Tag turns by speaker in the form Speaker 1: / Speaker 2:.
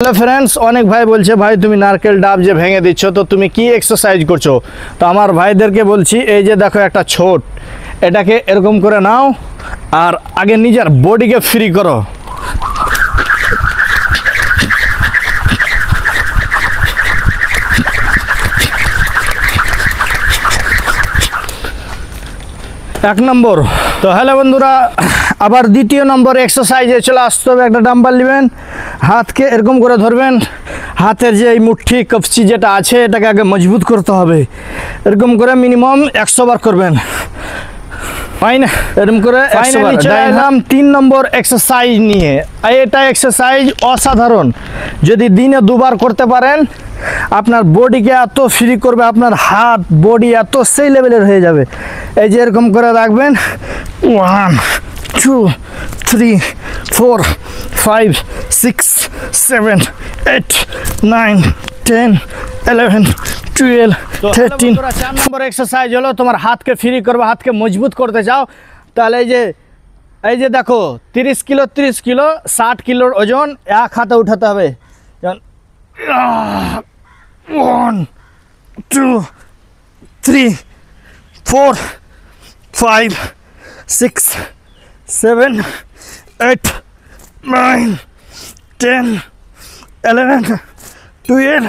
Speaker 1: Hello friends, অনেক ভাই বলছে ভাই তুমি নারকেল ডাব যে ভেঙে দিচ্ছ তো তুমি কি এক্সারসাইজ করছো। তো আমার ভাইদেরকে বলছি এই যে দেখো একটা ছোট, এটাকে এরকম করে নাও আর আগে নিজের বডিকে ফ্রি করো। এক নম্বর। তো হ্যালো বন্ধুরা, আবার দ্বিতীয় নম্বর এক্সারসাইজে চলে আসতে হবে। একটা ডাম্বেল নেবেন, হাতকে এরকম করে ধরবেন, হাতের যে এই মুঠি কবজি যেটা আছে এটাকে আগে মজবুত করতে হবে। এরকম করে মিনিমাম 100 বার করবেন, ফাইন। এরকম করে এলাম 3 নম্বর এক্সারসাইজ নিয়ে। এটা এক্সারসাইজ অসাধারণ, যদি দিনে 2 বার করতে পারেন আপনার বডিকে এত ফ্রি করবে, আপনার হাত বডি এত সেই লেভেলের হয়ে যাবে। এই যে এরকম করে রাখবেন, 1 2 3 4 5 6 7 8 9 10 11 12 13। 4 নম্বর এক্সারসাইজ হলো তোমার হাতকে ফ্রি করবে, হাতকে মজবুত করতে চাও তাহলে এই যে দেখো 30 কিলো 60 কিলোর ওজন এক হাতে উঠাতে হবে। 1 2 3 4 5 6 7 8 9 10 11 12